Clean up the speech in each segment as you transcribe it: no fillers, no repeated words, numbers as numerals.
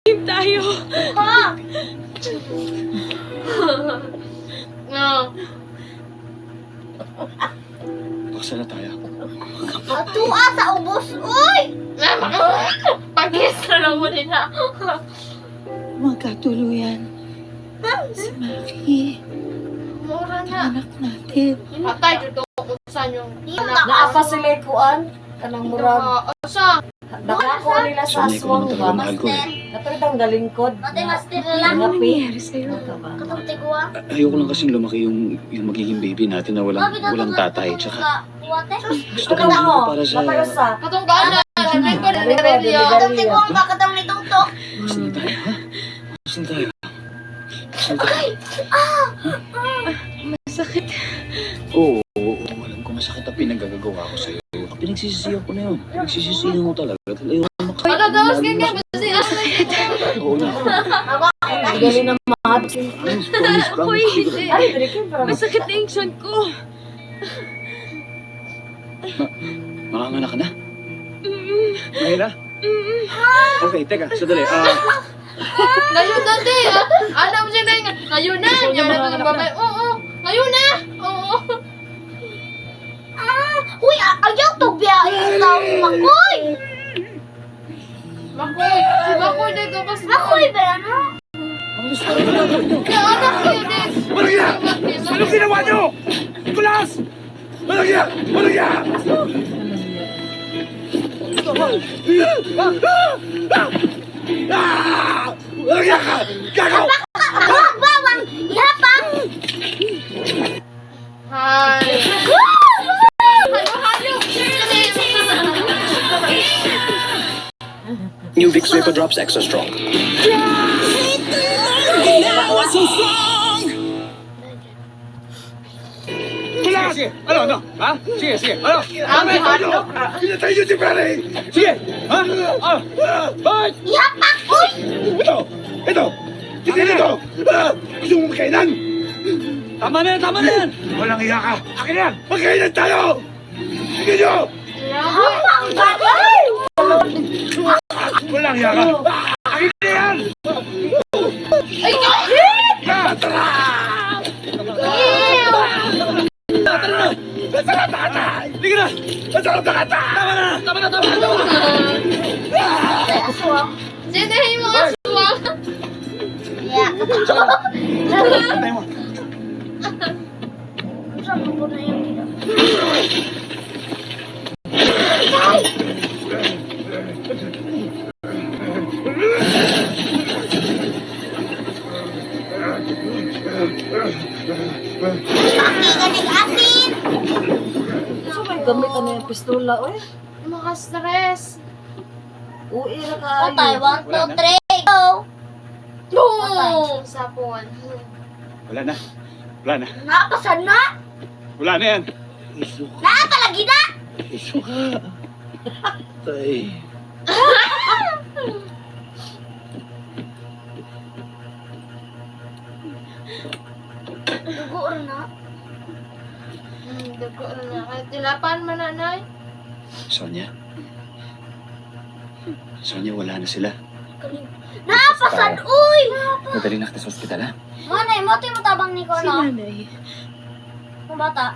tayo. Ha? Baksa na tayo. Atua sa ubos, uy! Pag-kiss na lang mo nila. Magkatuluyan. Si Maki. Mura na. Anak natin. Patay, dito kung saan yung anak. Naapa sila kuan kanang murag Asa? nakako nila sa Sonia, ikaw aswang naman ba. talaga mahal ko eh. Natutang galingkod. Mati, master na lang. Ano Ngapi. nangyari sa'yo? Katong tigwa. Ayoko lang kasing lumaki yung magiging baby natin na walang tatay. Tsaka gusto ko Ano mo? para sa... Napayusa. Katong gana. Sabi ko na rin Katong tigwa ang baka katong nitungtok. Gusto na tayo, ha? Gusto na tayo. Gusto na tayo. Masakit. Oo, alam ko masakit ang pinagagagawa ko sa'yo. Pinagsisisihan ko na yun. Pinagsisisihan ko talaga. Ayaw ko maka... Pagkagawas ka nga. Kasi Oo na. Ang galing ng mahal. Promise. Uy, hindi. Ay, Ricky, parang Masakit na yung tiyan ko. Makanganak ka na? Ngayon na? Okay, teka, sadali. ngayon dati. Alam siya na yung ngayon na. Yan na mga babay. Oo. Ngayon na. Oo. Uy, ayaw to biya. Ikaw, makoy. Makoy. Si Makoy dito. Makoy ba yan, ha? Kaya anak ko yun eh. Walang yan! Anong ginawa niyo? Nicolas! Walang yan! Walang yan! Walang yan ka! Gagaw! Bawang! Ihapang! Hi. Hayo. New Vicks Vapor Drops Extra Strong. Nicolas! Ano? Ha? Sige. Ano? Ami, hotdog. Pinatay niyo si Pere! Sige! Ha? Bakit? Ihapang! Uy! Ito! Hindi nito! Gusto mo magkainan? Tama na yan! Walang iya ka! Akin yan! Magkainan tayo! Sige nyo! Ihapang! Bagay! Walang iya ka! Akin na yan! Ay, Tara! Nasarap na kata! Hindi na! Nasarap na kata! Tama na! sinahin mo aswang. Yeah. Patay mo! Saan mo na yung dito? Paki ganig asin! so may gamit ano yung pistola oy. Maka-stress. Uwi na ka. Patay, 1, 2, 3, go! No! Sapon. Wala na! Nakapasan na! Wala na yan! Nakapalagi na! Iso ka. Tay. Dugo rin na. Dugo na. Kahit tilapan man nanay. Sonia, wala na sila. Nakapasan, uy! Madaling nakita sa ospital, ha? Manay, mo ito yung matabang ni ko, Si no? nanay. Kung bata.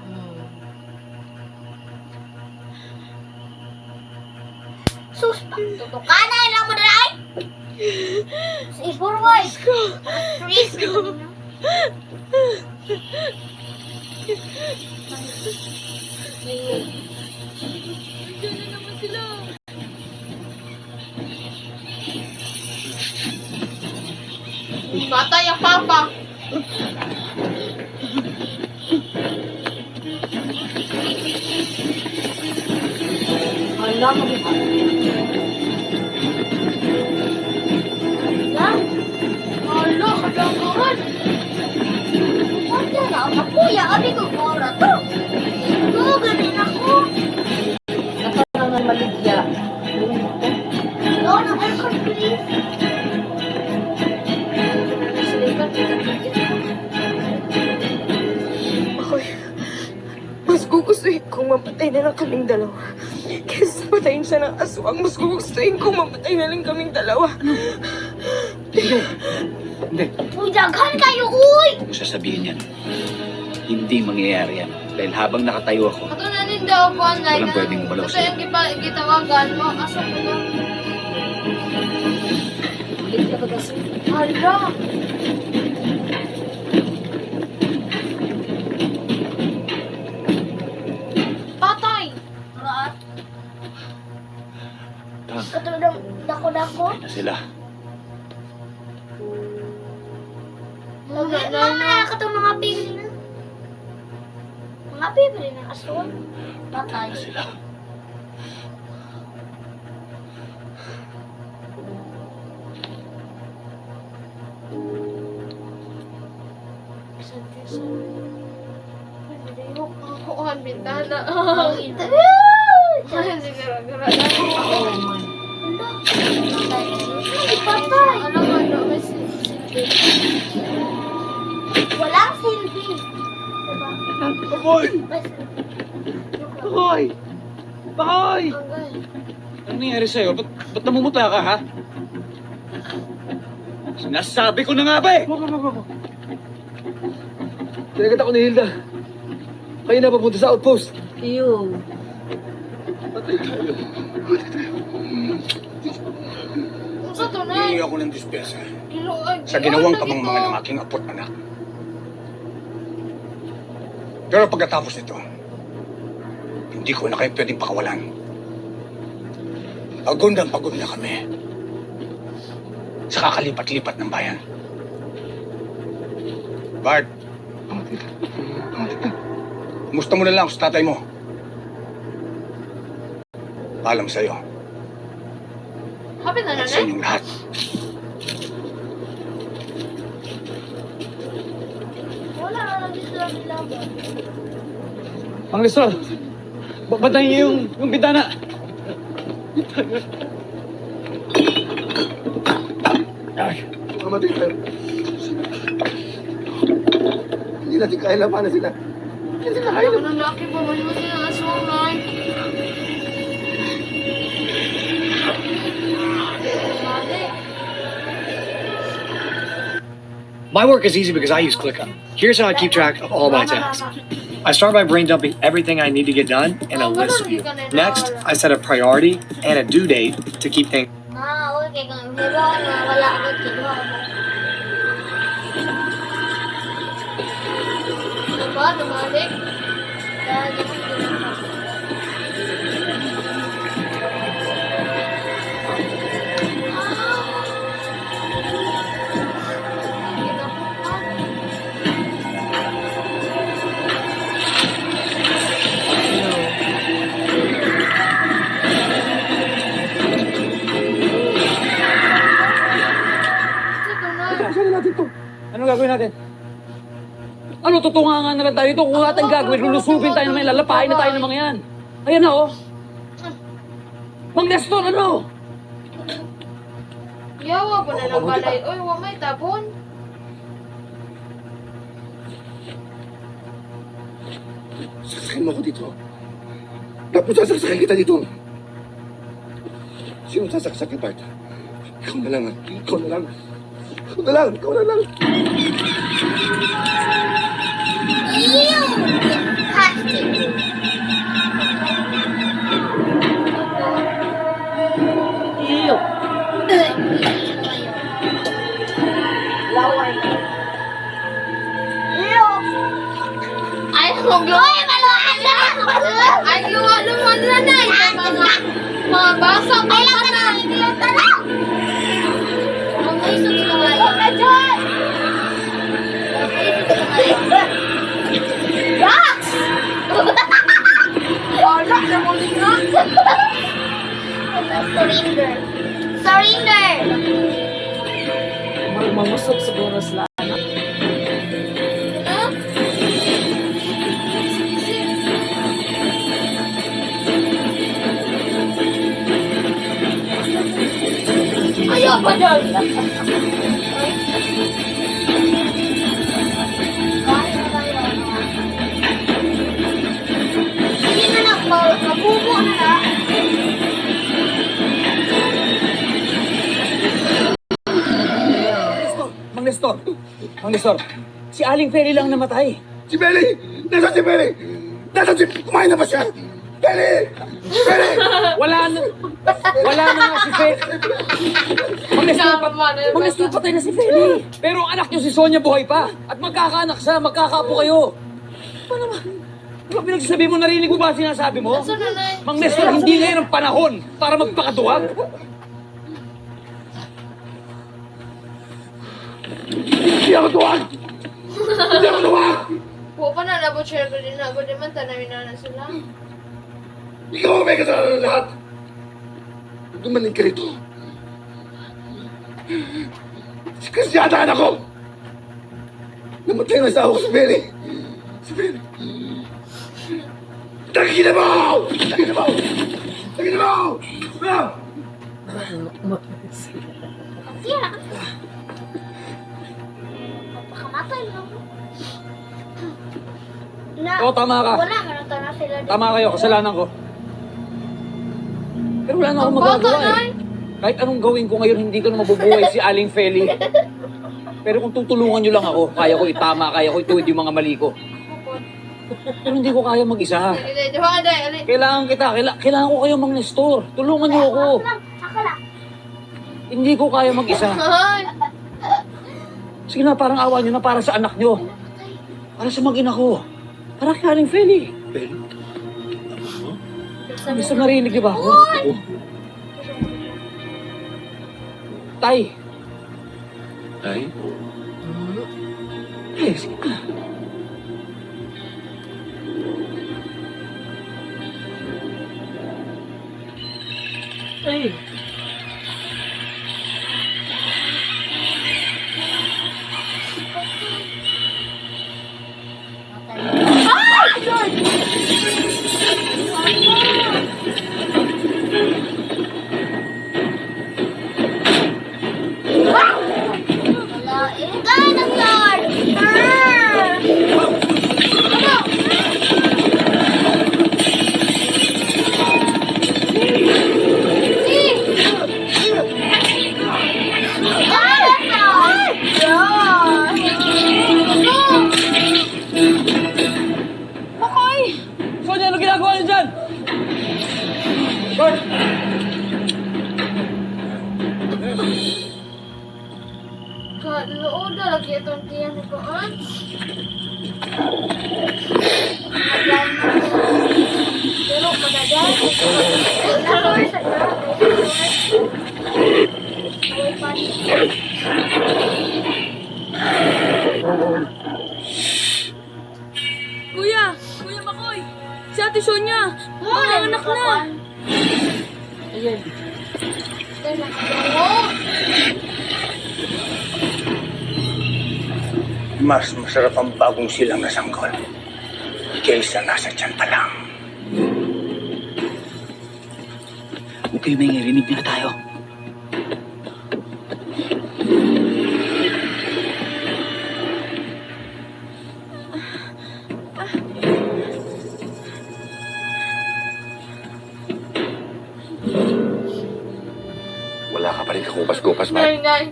Sus, tutukanan lang mo na ay! Si Isburboy! Freeze! Bata yung papa. Ala mo. Lang! Alo, kadangahan. Wala na, makuya, abi ko kora to! Ito, ganin ako! Nakarangan maligya. No, no, aircon, please! Ako'y mas gugustuhin kong mamatay na lang kaming dalawa. Kesa patayin siya ng aswang, mas gugustuhin kong mamatay na lang kaming dalawa. Hindi. Uy, daghan kayo, uy! Kung sasabihin yan, hindi mangyayari yan. Dahil habang nakatayo ako, Ato na din daw po ang Walang pwedeng umalaw Ito sa'yo. yung gitawagan mo. Asa ko ba? Ulit ka ba kasi? Hala! Patay! Rat, Tang, katulong dako-dako. na sila. Mga katong mga pili na. Mga pili na aswang. Patay. Na sila. Kuhan, bintana. Ito. Ayan, sigara-gara. Oh my. Patay. Ano nga, no? May silbi. Walang silbi. Diba? Bakoy! Bakoy! Bakoy! Angay. Anong nangyari sa'yo? Ba't namumuta ka, ha? Sinasabi ko na nga ba eh! Tinagat ako ni Hilda. Kayo na papunta sa outpost. Iyo. Patay tayo. Kung sa tunay. Hihingi ako ng dispensa sa Sa ginawang kamangmangan ng aking apo't anak. Pero pagkatapos nito, hindi ko na kayo pwedeng pakawalan. Pagod na pagod na kami sa kakalipat-lipat ng bayan. Bart, musta mo na lang sa tatay mo. Paalam sa'yo, Happy na at sa nanay? inyong lahat. Wala na lang dito lang laban. Ang Lester, bantayin niyo yung bintana. Ay, mamatay tayo. Hindi natin kaya labanan sila. Hindi sila kaya Ano nang laki pa man mo sila aswang nay? My work is easy because I use ClickUp. Here's how I keep track of all my tasks. I start by brain dumping everything I need to get done in a list view. Next, I set a priority and a due date to keep things Okay, kung hero na wala ako kinuha mo. Diba, namalik? Dahil yung kinuha. Saan natin to? Ano gagawin natin? Ano, tutungangan na lang tayo dito. Kung natin gagawin, lulusubin tayo naman, lalapain na tayo ng mga yan. Ayan na, oh. Mang Nestor, ano? Yawa pa na ng balay. Uy, wa may tabon. Sasakyan mo ako dito. Dapat sasakyan kita dito. Sino sasaksak ka, Bart? Ikaw na lang, ah. Ikaw na lang. Ikaw na lang, ikaw na lang. Ew! Disgusting. Iyo. Laway. Ew! Ay, maglo. Uy, maluhan na! Ay, luwan na na. Mga basa. Ay, lang ka na! Hindi lang ka na! Ang isip sila ngayon. Huwag ka dyan! Ang isip sila ngayon. Rox! Wala, namuling na. Surrender. Surrender! Mamusog siguro sila. Ayaw pa dyan! Hindi na lang, mabubo na na. Nestor. Mang Nestor, si Aling Feli lang namatay. Si Belly! Nasaan si Belly? Nasaan si... Kumain na ba siya? Belly! Belly! Wala na nga si Feli. Mang Nestor, patay na si Feli. Pero ang anak niyo si Sonia buhay pa. At magkakaanak siya, magkakapo kayo. Ano naman? Ano pinagsasabi mo, narinig mo ba ang sinasabi mo? Saan nanay? Mang Nestor, hindi ngayon ang panahon para magpakatuwag. Hindi ako tuwag! Hindi ako tuwag! Huwag pa na labot siya ko din na. Good naman, tanawin na sila. Ikaw ang may kasalanan ng lahat! Dumaling ka rito. Kasyadaan ako! Namatay ang asawa ko si Belly! Si Belly! Taginabaw! Taginabaw! Taginabaw! Ah! Siya. Papakamatay mo. Na, Oo, tama ka. Wala, ganun na sila. Tama kayo, kasalanan ko. Pero wala na akong Ang bata, magagawa Nay. eh. Kahit anong gawin ko ngayon, hindi ko na mabubuhay si Aling Feli. Pero kung tutulungan nyo lang ako, kaya ko itama, kaya ko ituwid yung mga mali ko. Pero hindi ko kaya mag-isa. Di ba ka, Day? Ali. Kailangan kita, kailangan ko kayo, Mang Nestor. Tulungan nyo ako. Ako lang. Hindi ko kaya mag-isa. Ay. Sige na, parang awa nyo na para sa anak nyo. Para sa mag-ina ko. Para kay Aling Feli. Gusto narinig niyo ba ako? Tay. Tay? Tay, sige na. Ay, Wala. Dinosaur! Sonia, ano ginagawa niyo dyan? Bert! Kalooda lagi itong tiyan ko. Ah? Pero madadaan. Dinosaur sa Kuya! Kuya Makoy! Si Ate Sonia! Ang anak na! ayan. Mas masarap ang bagong silang na sanggol kaysa nasa tiyan pa lang. Huwag kayo may ngirinig na tayo. Wala ka pa rin kakupas-kupas, Nay, Mike. Nay.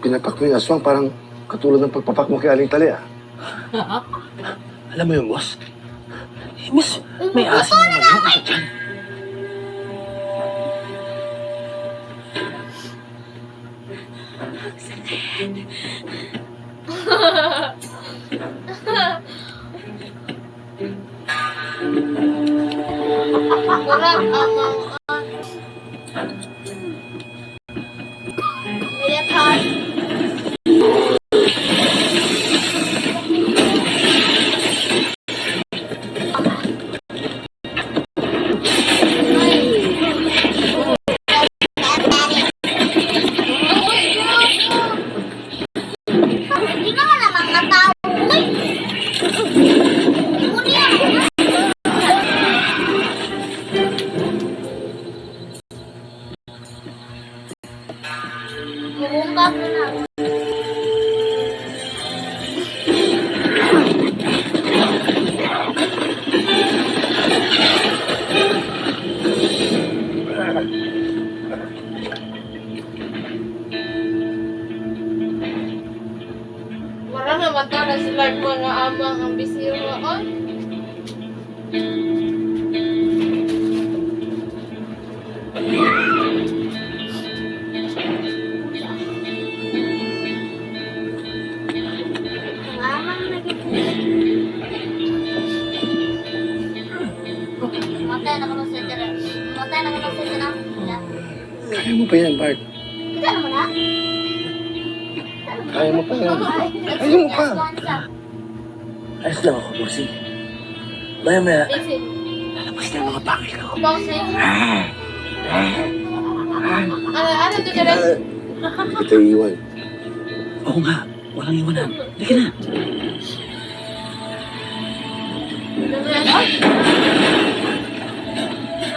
Pinapak mo yung aswang parang katulad ng pagpapak mo kay Aling Talia. Alam mo yun, boss? Eh, miss, may aso naman yun sa tiyan. Murag amang Militar. Hindi ka man naman katao. Uy! Uli ako. Bumungkag na na. samantala sila mga amang ang bisiro. Oy. Ang amang naging. Matay na kami sa tira. Matay na kami sa tira. Kaya mo pa yan, Bart. Kita naman na. Kaya mo pa yan. Kaya mo pa. Ayos lang ako, bossing. Maya-maya, Daisy. lalabas na yung mga pangil ko. Boxing. Ano to dyan? Ito iiwan. Oo nga, walang iwanan. Halika na.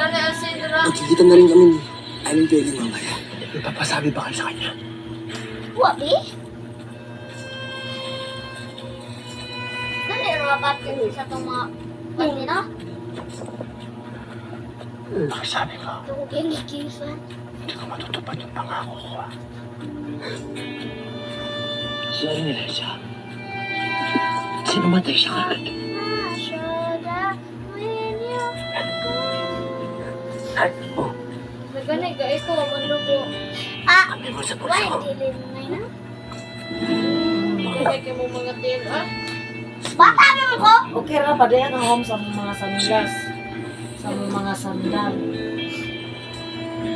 Ano ang sindra? Magkikita na rin kami ni Aling Peggy mamaya. May papasabi ba kayo sa kanya? Wabi? Dali rapat yun sa itong mga pagkina. Pakisabi mo, Itong kinikisan. hindi ko matutupad yung pangako ko. Sorry nila siya. Sinumatay siya agad. Ay, oh, Nagani ka ikaw, malugo. Ah! sabi mo sa Why? puso. Dilin na yun. Kaya kayo mo mga tail, ah. Bata mo ko! Okay ra pa din ang home sa mga sandas. Sa mga sandal.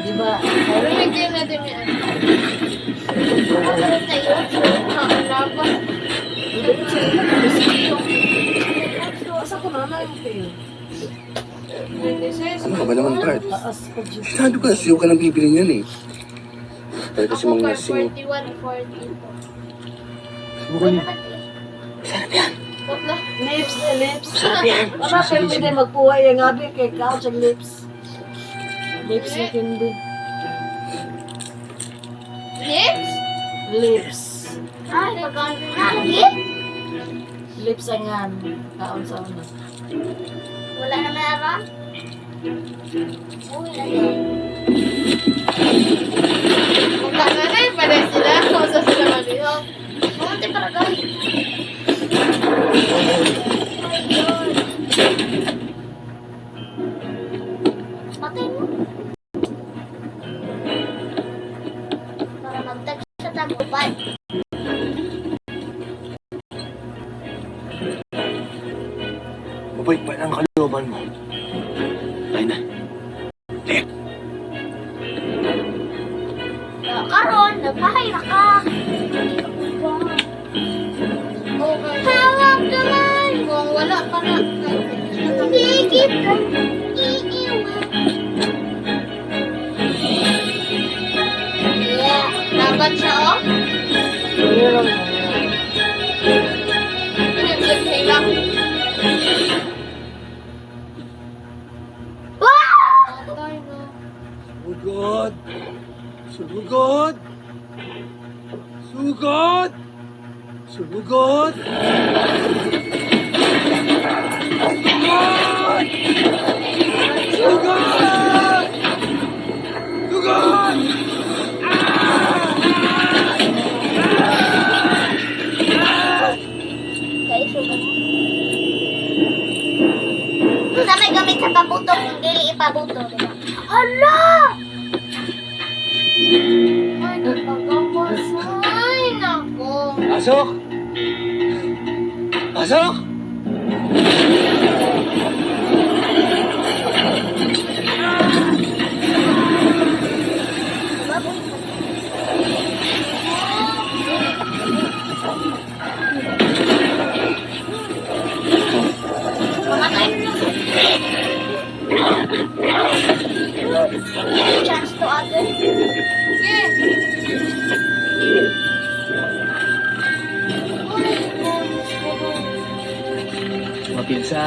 Di ba? Pero may tail natin yan. Ano tayo? Ang laban. Asa ko na yung kayo? Ano ka ba naman, Bart? Taas pa dyan. Sabi ko na sa'yo ka nang bibili niyan eh. Dahil kasi Ako mga ka, lasing. 41, 40. Subukan niyo. Sarap yan. Wala. Lips, lips. Sarap yan. Wala pa yung pwede magpuhay yung gabi kay couch ang lips. Lips yung hindi. Lips? Lips. Ay, pagkaan na lagi? Lips ang yan. Kaon sa una. Wala na meron? Uy, lagi. Kung kananay, pala sila. Kung sa sila malihog. Pumunti para guys. Patay mo. Para magtag sa tagupan. Mabait pa ang kalooban mo. Tayo na. Karon, nagpahay na ka. Okay. Hawak kamay. Kung wala pa na. Hindi kita iiwan. Yeah. Laban siya, oh. Meron na. Pinagsabihin lang. Wow! Patay na. Sugod! Sugod! Sugod! Sugod! Sugod! Sugod! Guys, sugat. Sa may gamit sa pabuto, kung dili ipabuto, diba? Hala! Ay, napagambas. Ay, nako. Pasok! Pasok! Mamatay na lang. Chance to other. Sige. Mapinsan.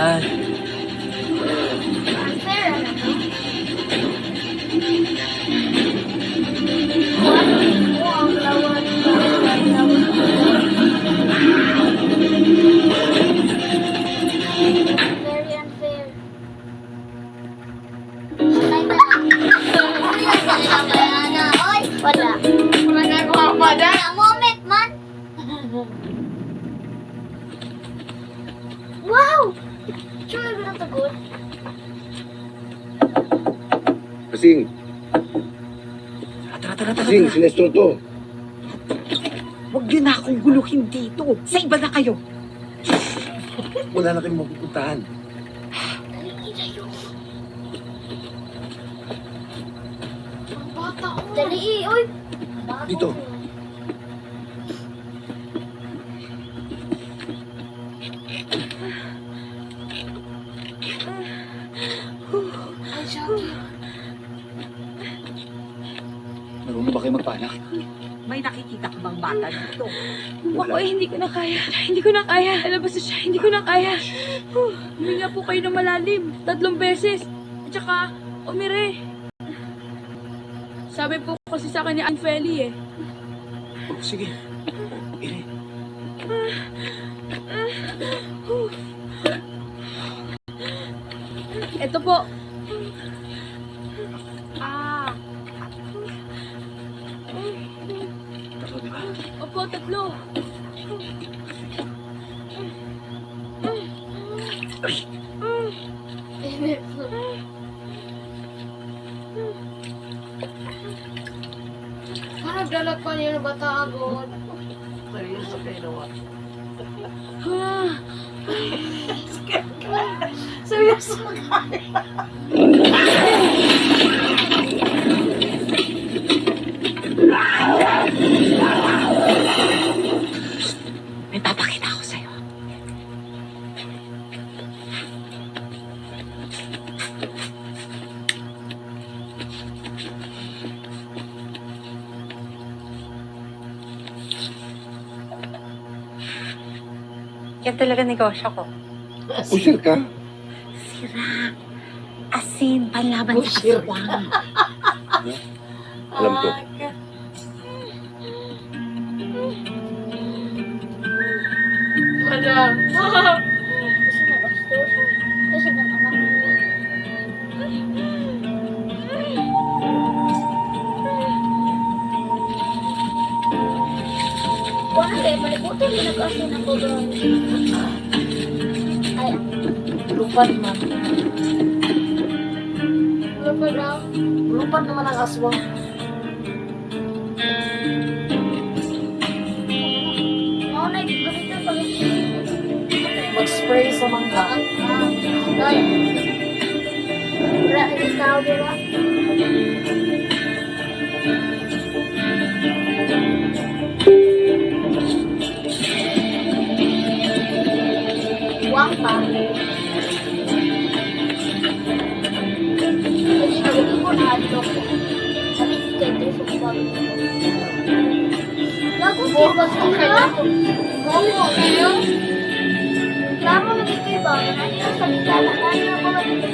Kasing, Tara. kasing, si Nestor to. Huwag niyo na akong guluhin dito. Sa iba na kayo. Wala na kayong mapupuntahan. Dali, oy. Dito. Marunong ba kayo magpaanak? May nakikita ka bang bata dito? Makoy, hindi ko na kaya. Hindi ko na kaya. Alabas na siya. Hindi ko na kaya. Huminga po kayo ng malalim. 3 beses. At saka, umire. Sabi po kasi sa akin ni Aunt Feli eh. Oh, sige. Ire. Ito po. Tatlo, di ba? Opo, 3. Ano dalag pa niyo na bata agad? Seryoso kayo nawa. Seryoso. May papakita ako sa'yo. Yan talaga negosyo ko. Pusher ka? Sira. Asin, panlaban sa Bullshit. aswang. Alam ko. Madam. Kasi nagastos. Kasi ng anak mo. Wala kayo, malibutan mo nag-asin ako doon. Ay, Lupad man. Ano pa daw? Lupad naman ang aswang. mauna yung gamitin pag Mag-spray sa mangga. Dahil, wala yung tao, di ba? Wang pa. Kasi nagulong ko na adlo ko. Sabi ko kay Tris, wag. Lago ko, wag ko na. Momo kayo? Lamo na dito iba. Nani na sa bintana. Nani na mga dito.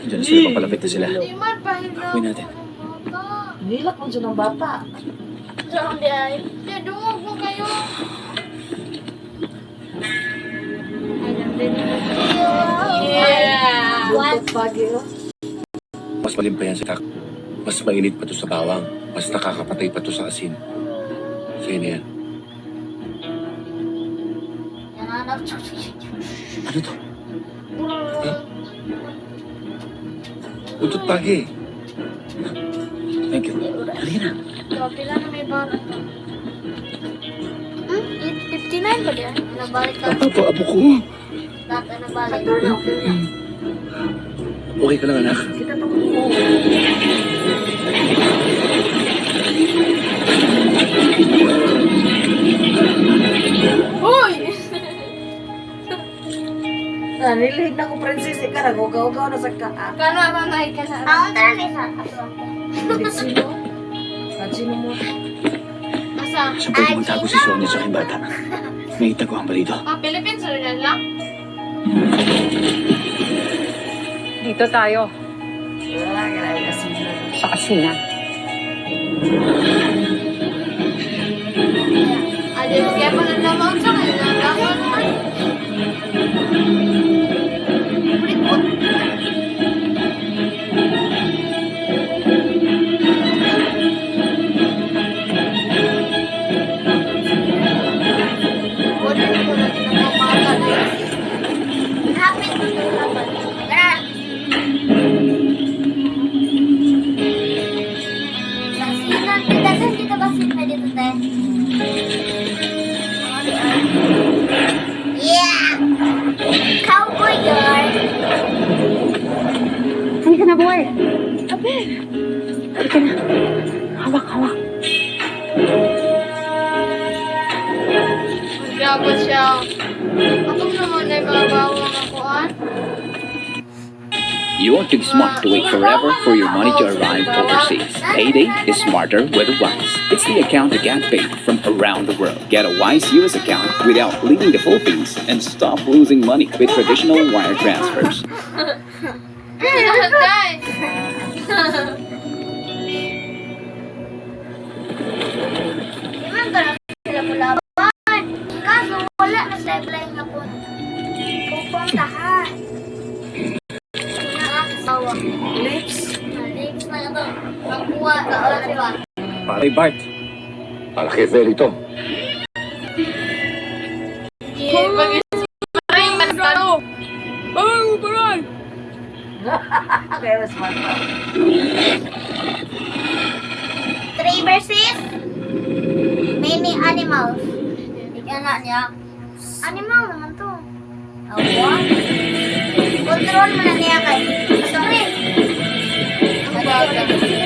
Diyan na sila, papalapit na sila. Di man pahirap. Uwi natin. Nilak mo dyan ng bata. Diyan di ay. Di, dungog mo kayo. Yeah. Buntot pagi oh. Mas malim pa yan sa tak. Mas mainit pa to sa bawang. Mas nakakapatay pa to sa asin. Sa'yo na yan. Yan anak. Ano to? Utot pagi. Thank you. Halika na. Pila na may bata. 59 ba diyan? Nabalik ka. Apo ko. Data nabalik. Okay ka lang, anak? Kita to ko. Hoy! Nilihig na ko princess. Ika na. Ugaw-ugaw na sa kaan. Kana nanay ka na. Ang tara ni sa ato. Sino? Sino mo? Asa? Saan pwede magtago si Sonia sa aking bata? May itaguhan ba dito? Philippines rin lang? Dito tayo, Wala ka na sino. sa asinan. Jadi kaya pa na naman sa kanya. Tama naman. Wala ko natin ang mga guys. Hapit mo sa laban. Tara! Sa sinan, dito ba sila dito, te? Yeah! Cowboy girl! Halika na, boy. Abe, Halika na. Hawak, hawak. Grabe siya. Atong naman ay mga bawang akuan. You are too smart to wait forever for your money to arrive overseas. Payday is smarter with Wise. It's the account to get paid from around the world. Get a Wise US account without leaving the Philippines and stop losing money with traditional wire transfers. Guys! Iman ba na sila mulaban? Kaso wala na sila flying na po. Pupuntahan. Asawa. Lips? Lips na ito. Magkuha ka o, diba? Pare Bart. Para kay Felito. Pag-isipin ano? oh, baray! Very smart pa. 3 versus many animals. Anak niya. Animal naman to. Awa. Control mo na niya kay. Sorry. Ang baga.